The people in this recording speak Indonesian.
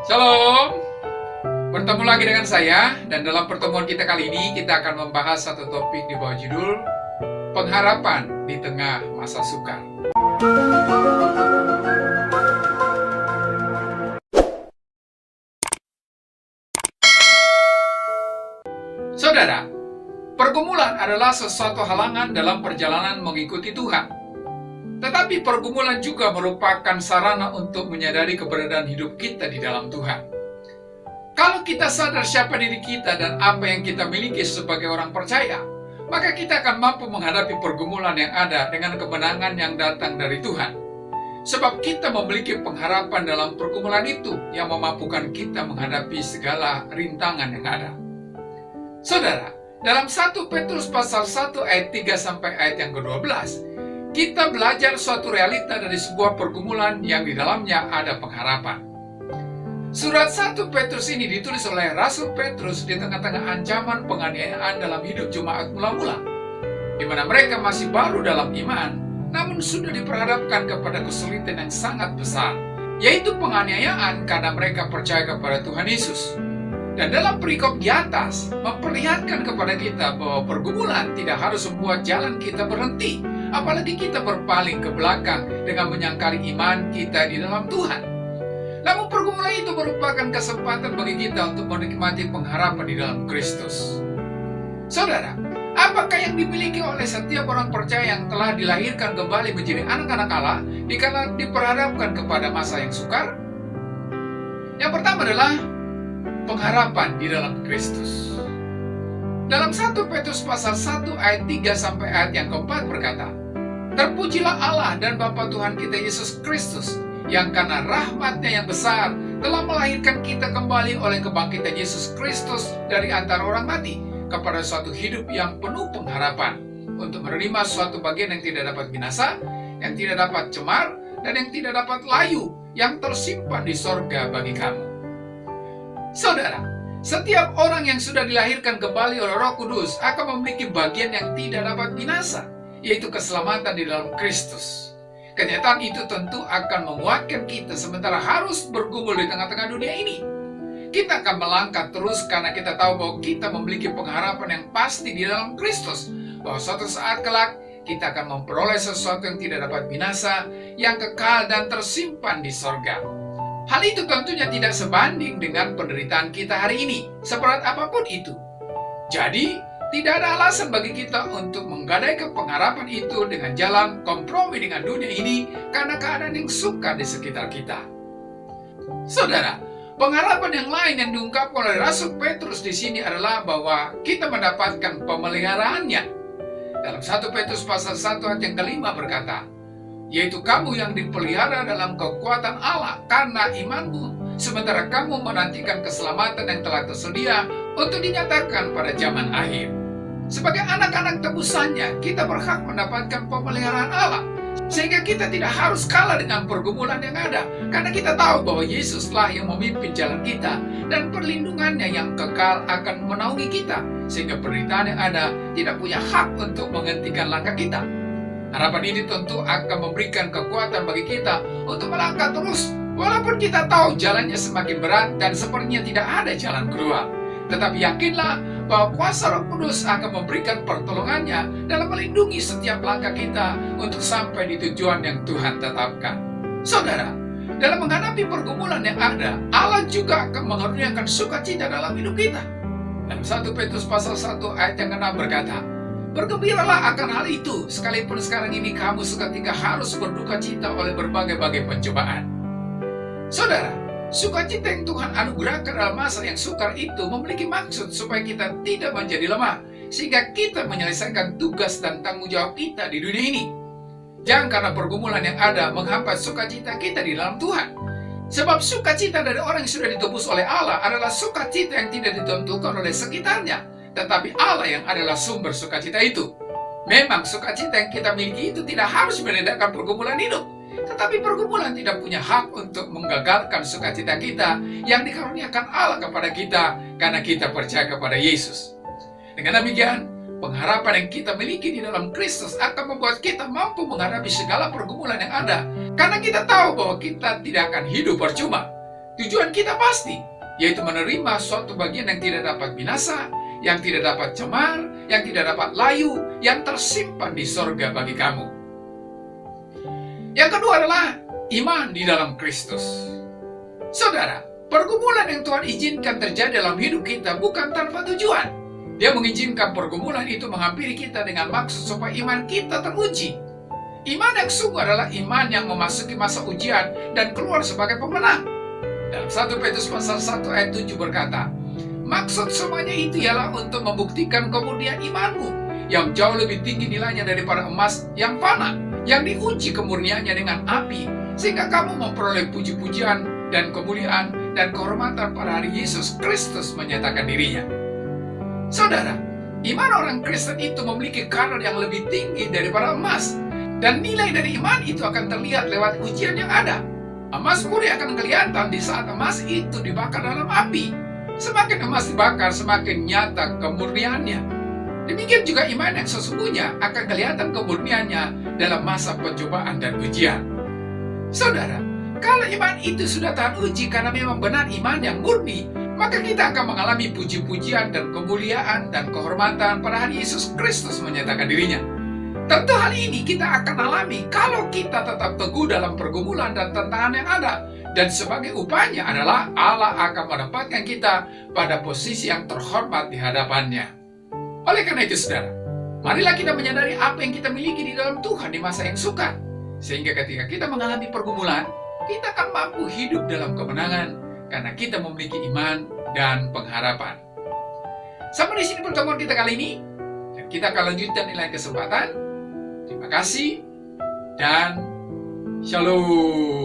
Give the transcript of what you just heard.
Shalom, bertemu lagi dengan saya, dan dalam pertemuan kita kali ini kita akan membahas satu topik di bawah judul pengharapan di tengah masa sukar. Saudara, pergumulan adalah sesuatu halangan dalam perjalanan mengikuti Tuhan. Tetapi pergumulan juga merupakan sarana untuk menyadari keberadaan hidup kita di dalam Tuhan. Kalau kita sadar siapa diri kita dan apa yang kita miliki sebagai orang percaya, maka kita akan mampu menghadapi pergumulan yang ada dengan kemenangan yang datang dari Tuhan. Sebab kita memiliki pengharapan dalam pergumulan itu yang memampukan kita menghadapi segala rintangan yang ada. Saudara, dalam 1 Petrus pasal 1 ayat 3 sampai ayat yang ke-12, kita belajar suatu realita dari sebuah pergumulan yang di dalamnya ada pengharapan. Surat 1 Petrus ini ditulis oleh Rasul Petrus di tengah-tengah ancaman penganiayaan dalam hidup jemaat mula-mula, di mana mereka masih baru dalam iman, namun sudah diperhadapkan kepada kesulitan yang sangat besar, yaitu penganiayaan karena mereka percaya kepada Tuhan Yesus. Dan dalam perikop di atas, memperlihatkan kepada kita bahwa pergumulan tidak harus membuat jalan kita berhenti, apalagi kita berpaling ke belakang dengan menyangkali iman kita di dalam Tuhan. Namun pergumulan itu merupakan kesempatan bagi kita untuk menikmati pengharapan di dalam Kristus. Saudara, apakah yang dimiliki oleh setiap orang percaya yang telah dilahirkan kembali menjadi anak-anak Allah dikala diperhadapkan kepada masa yang sukar? Yang pertama adalah pengharapan di dalam Kristus. Dalam 1 Petrus pasal 1 ayat 3 sampai ayat yang keempat berkata, "Terpujilah Allah dan Bapa Tuhan kita Yesus Kristus, yang karena rahmat-Nya yang besar telah melahirkan kita kembali oleh kebangkitan Yesus Kristus dari antara orang mati kepada suatu hidup yang penuh pengharapan, untuk menerima suatu bagian yang tidak dapat binasa, yang tidak dapat cemar, dan yang tidak dapat layu, yang tersimpan di sorga bagi kamu." Saudara, setiap orang yang sudah dilahirkan kembali oleh Roh Kudus akan memiliki bagian yang tidak dapat binasa, yaitu keselamatan di dalam Kristus. Kenyataan itu tentu akan menguatkan kita sementara harus bergumul di tengah-tengah dunia ini. Kita akan melangkah terus karena kita tahu bahwa kita memiliki pengharapan yang pasti di dalam Kristus, bahwa suatu saat kelak kita akan memperoleh sesuatu yang tidak dapat binasa, yang kekal dan tersimpan di sorga. Hal itu tentunya tidak sebanding dengan penderitaan kita hari ini, seberat apapun itu. Jadi, tidak ada alasan bagi kita untuk menggadaikan pengharapan itu dengan jalan kompromi dengan dunia ini karena keadaan yang sukar di sekitar kita. Saudara, pengharapan yang lain yang diungkapkan oleh Rasul Petrus di sini adalah bahwa kita mendapatkan pemeliharaannya. Dalam 1 Petrus pasal 1 ayat yang kelima berkata, yaitu kamu yang dipelihara dalam kekuatan Allah karena imanmu, sementara kamu menantikan keselamatan yang telah tersedia untuk dinyatakan pada zaman akhir. Sebagai anak-anak tebusannya, kita berhak mendapatkan pemeliharaan Allah, sehingga kita tidak harus kalah dengan pergumulan yang ada, karena kita tahu bahwa Yesuslah yang memimpin jalan kita, dan perlindungannya yang kekal akan menaungi kita, sehingga penderitaan yang ada tidak punya hak untuk menghentikan langkah kita. Harapan ini tentu akan memberikan kekuatan bagi kita untuk melangkah terus, walaupun kita tahu jalannya semakin berat dan sepertinya tidak ada jalan keluar. Tetapi yakinlah bahwa kuasa Roh Kudus akan memberikan pertolongannya dalam melindungi setiap langkah kita untuk sampai di tujuan yang Tuhan tetapkan. Saudara, dalam menghadapi pergumulan yang ada, Allah juga akan mengaruniakan sukacita dalam hidup kita. Dalam 1 Petrus pasal 1 ayat yang ke-6 berkata, "Bergembiralah akan hal itu, sekalipun sekarang ini kamu seketika harus berduka cita oleh berbagai-bagai pencobaan." Saudara, sukacita yang Tuhan anugerahkan dalam masa yang sukar itu memiliki maksud supaya kita tidak menjadi lemah, sehingga kita menyelesaikan tugas dan tanggung jawab kita di dunia ini. Jangan karena pergumulan yang ada menghambat sukacita kita di dalam Tuhan. Sebab sukacita dari orang yang sudah ditebus oleh Allah adalah sukacita yang tidak ditentukan oleh sekitarnya, tetapi Allah yang adalah sumber sukacita itu. Memang sukacita yang kita miliki itu tidak harus meredakan pergumulan hidup, tetapi pergumulan tidak punya hak untuk menggagalkan sukacita kita yang dikaruniakan Allah kepada kita karena kita percaya kepada Yesus. Dengan demikian, pengharapan yang kita miliki di dalam Kristus akan membuat kita mampu menghadapi segala pergumulan yang ada, karena kita tahu bahwa kita tidak akan hidup percuma. Tujuan kita pasti, yaitu menerima suatu bagian yang tidak dapat binasa, yang tidak dapat cemar, yang tidak dapat layu, yang tersimpan di sorga bagi kamu. Yang kedua adalah iman di dalam Kristus. Saudara, pergumulan yang Tuhan izinkan terjadi dalam hidup kita bukan tanpa tujuan. Dia mengizinkan pergumulan itu menghampiri kita dengan maksud supaya iman kita teruji. Iman yang sungguh adalah iman yang memasuki masa ujian dan keluar sebagai pemenang. Dalam 1 Petrus pasal 1 ayat 7 berkata, maksud semuanya itu ialah untuk membuktikan kemurnian imanmu, yang jauh lebih tinggi nilainya daripada emas yang fana, yang diuji kemurniannya dengan api, sehingga kamu memperoleh puji-pujian dan kemuliaan dan kehormatan pada hari Yesus Kristus menyatakan dirinya. Saudara, iman orang Kristen itu memiliki kadar yang lebih tinggi daripada emas, dan nilai dari iman itu akan terlihat lewat ujian yang ada. Emas murni akan kelihatan di saat emas itu dibakar dalam api. Semakin emas dibakar, semakin nyata kemurniannya. Demikian juga iman yang sesungguhnya akan kelihatan kemurniannya dalam masa pencobaan dan ujian. Saudara, kalau iman itu sudah tahan uji karena memang benar iman yang murni, maka kita akan mengalami puji-pujian dan kemuliaan dan kehormatan pada hari Yesus Kristus menyatakan dirinya. Tentu hal ini kita akan alami kalau kita tetap teguh dalam pergumulan dan tantangan yang ada. Dan sebagai upahnya adalah Allah akan menempatkan kita pada posisi yang terhormat di hadapannya. Oleh karena itu saudara, marilah kita menyadari apa yang kita miliki di dalam Tuhan di masa yang sukar. Sehingga ketika kita mengalami pergumulan, kita akan mampu hidup dalam kemenangan karena kita memiliki iman dan pengharapan. Sampai di sini pertemuan kita kali ini. Dan kita akan lanjutkan di lain kesempatan. Terima kasih dan shalom.